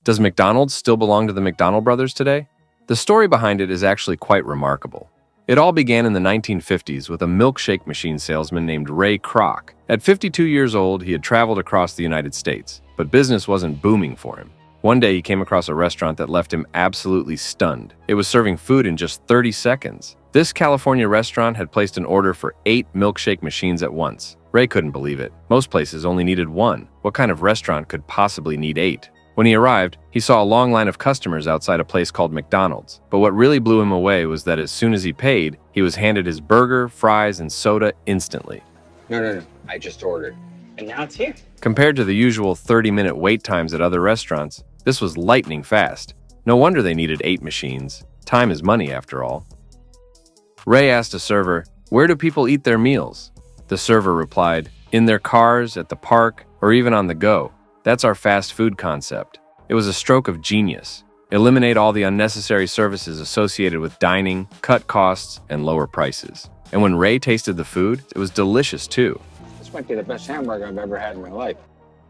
Does McDonald's still belong to the McDonald brothers today? The story behind it is actually quite remarkable. It all began in the 1950s with a milkshake machine salesman named Ray Kroc. At 52 years old, he had traveled across the United States, but business wasn't booming for him. One day, he came across a restaurant that left him absolutely stunned. It was serving food in just 30 seconds. This California restaurant had placed an order for 8 milkshake machines at once. Ray couldn't believe it. Most places only needed 1. What kind of restaurant could possibly need 8? When he arrived, he saw a long line of customers outside a place called McDonald's. But what really blew him away was that as soon as he paid, he was handed his burger, fries, and soda instantly. No. I just ordered. And now it's here. Compared to the usual 30-minute wait times at other restaurants, this was lightning fast. No wonder they needed 8 machines. Time is money, after all. Ray asked a server, "Where do people eat their meals?" The server replied, "In their cars, at the park, or even on the go. That's our fast food concept." It was a stroke of genius. Eliminate all the unnecessary services associated with dining, cut costs, and lower prices. And when Ray tasted the food, it was delicious too. This might be the best hamburger I've ever had in my life.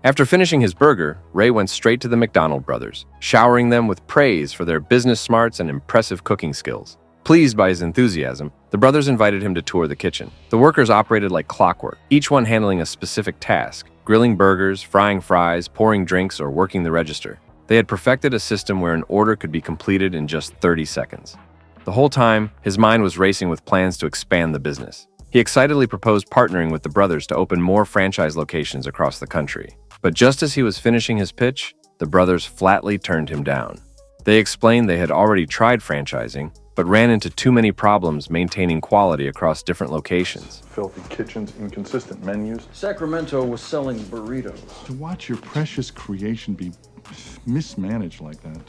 After finishing his burger, Ray went straight to the McDonald brothers, showering them with praise for their business smarts and impressive cooking skills. Pleased by his enthusiasm, the brothers invited him to tour the kitchen. The workers operated like clockwork, each one handling a specific task: grilling burgers, frying fries, pouring drinks, or working the register. They had perfected a system where an order could be completed in just 30 seconds. The whole time, his mind was racing with plans to expand the business. He excitedly proposed partnering with the brothers to open more franchise locations across the country. But just as he was finishing his pitch, the brothers flatly turned him down. They explained they had already tried franchising, but ran into too many problems maintaining quality across different locations. Filthy kitchens, inconsistent menus. Sacramento was selling burritos. To watch your precious creation be mismanaged like that.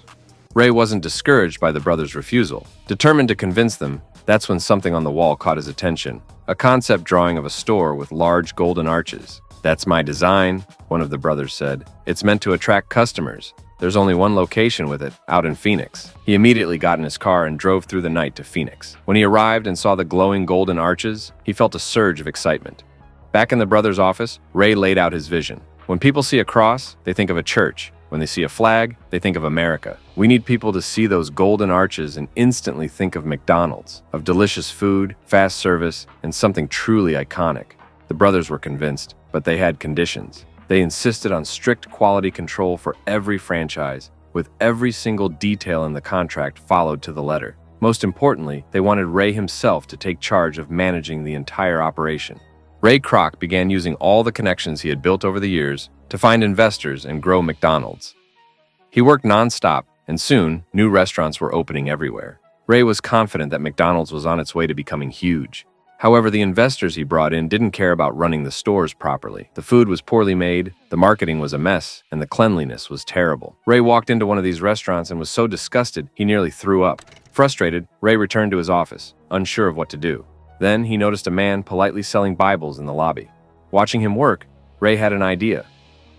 Ray wasn't discouraged by the brothers' refusal. Determined to convince them, that's when something on the wall caught his attention. A concept drawing of a store with large golden arches. "That's my design," one of the brothers said. "It's meant to attract customers. There's only one location with it, out in Phoenix." He immediately got in his car and drove through the night to Phoenix. When he arrived and saw the glowing golden arches, he felt a surge of excitement. Back in the brothers' office, Ray laid out his vision. When people see a cross, they think of a church. When they see a flag, they think of America. We need people to see those golden arches and instantly think of McDonald's, of delicious food, fast service, and something truly iconic. The brothers were convinced, but they had conditions. They insisted on strict quality control for every franchise, with every single detail in the contract followed to the letter. Most importantly, they wanted Ray himself to take charge of managing the entire operation. Ray Kroc began using all the connections he had built over the years to find investors and grow McDonald's. He worked non-stop, and soon, new restaurants were opening everywhere. Ray was confident that McDonald's was on its way to becoming huge. However, the investors he brought in didn't care about running the stores properly. The food was poorly made, the marketing was a mess, and the cleanliness was terrible. Ray walked into one of these restaurants and was so disgusted he nearly threw up. Frustrated, Ray returned to his office, unsure of what to do. Then he noticed a man politely selling Bibles in the lobby. Watching him work, Ray had an idea.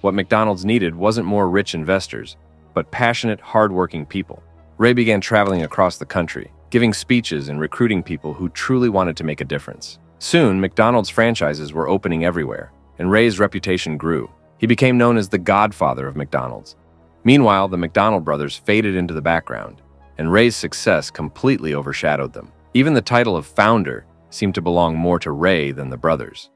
What McDonald's needed wasn't more rich investors, but passionate, hardworking people. Ray began traveling across the country, giving speeches and recruiting people who truly wanted to make a difference. Soon, McDonald's franchises were opening everywhere, and Ray's reputation grew. He became known as the godfather of McDonald's. Meanwhile, the McDonald brothers faded into the background, and Ray's success completely overshadowed them. Even the title of founder seemed to belong more to Ray than the brothers.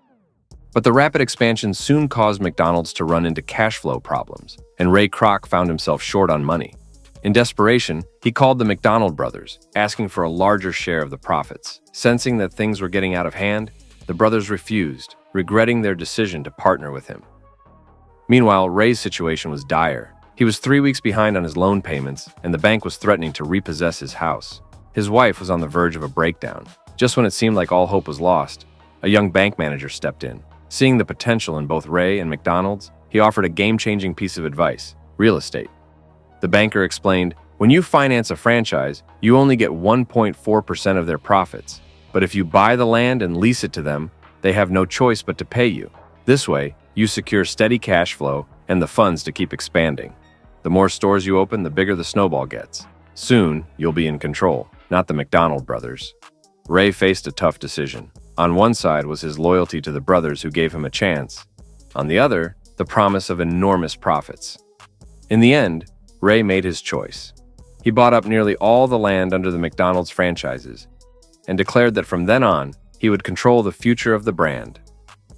But the rapid expansion soon caused McDonald's to run into cash flow problems, and Ray Kroc found himself short on money. In desperation, he called the McDonald brothers, asking for a larger share of the profits. Sensing that things were getting out of hand, the brothers refused, regretting their decision to partner with him. Meanwhile, Ray's situation was dire. He was 3 weeks behind on his loan payments, and the bank was threatening to repossess his house. His wife was on the verge of a breakdown. Just when it seemed like all hope was lost, a young bank manager stepped in. Seeing the potential in both Ray and McDonald's, he offered a game-changing piece of advice: real estate. The banker explained, "When you finance a franchise, you only get 1.4% of their profits. But if you buy the land and lease it to them, they have no choice but to pay you. This way, you secure steady cash flow and the funds to keep expanding. The more stores you open, the bigger the snowball gets. Soon, you'll be in control, not the McDonald brothers." Ray faced a tough decision. On one side was his loyalty to the brothers who gave him a chance. On the other, the promise of enormous profits. In the end, Ray made his choice. He bought up nearly all the land under the McDonald's franchises and declared that from then on, he would control the future of the brand.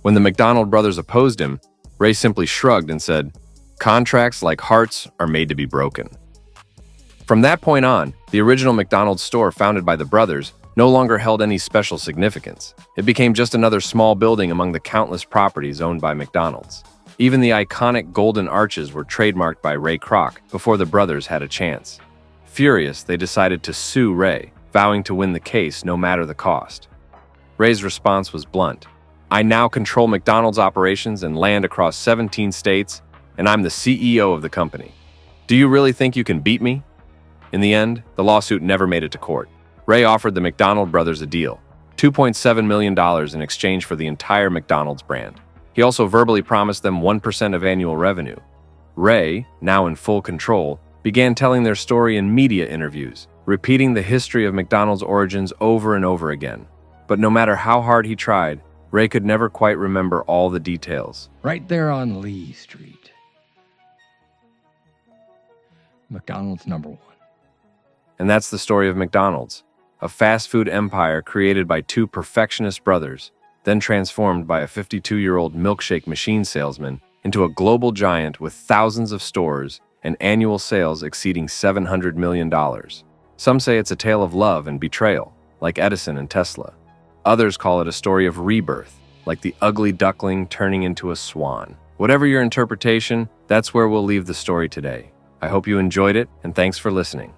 When the McDonald brothers opposed him, Ray simply shrugged and said, "Contracts like hearts are made to be broken." From that point on, the original McDonald's store founded by the brothers no longer held any special significance. It became just another small building among the countless properties owned by McDonald's. Even the iconic golden arches were trademarked by Ray Kroc before the brothers had a chance. Furious, they decided to sue Ray, vowing to win the case no matter the cost. Ray's response was blunt. "I now control McDonald's operations and land across 17 states, and I'm the CEO of the company. Do you really think you can beat me?" In the end, the lawsuit never made it to court. Ray offered the McDonald brothers a deal, $2.7 million in exchange for the entire McDonald's brand. He also verbally promised them 1% of annual revenue. Ray, now in full control, began telling their story in media interviews, repeating the history of McDonald's origins over and over again. But no matter how hard he tried, Ray could never quite remember all the details. Right there on Lee Street. McDonald's #1. And that's the story of McDonald's, a fast food empire created by two perfectionist brothers, then transformed by a 52-year-old milkshake machine salesman into a global giant with thousands of stores and annual sales exceeding $700 million. Some say it's a tale of love and betrayal, like Edison and Tesla. Others call it a story of rebirth, like the ugly duckling turning into a swan. Whatever your interpretation, that's where we'll leave the story today. I hope you enjoyed it, and thanks for listening.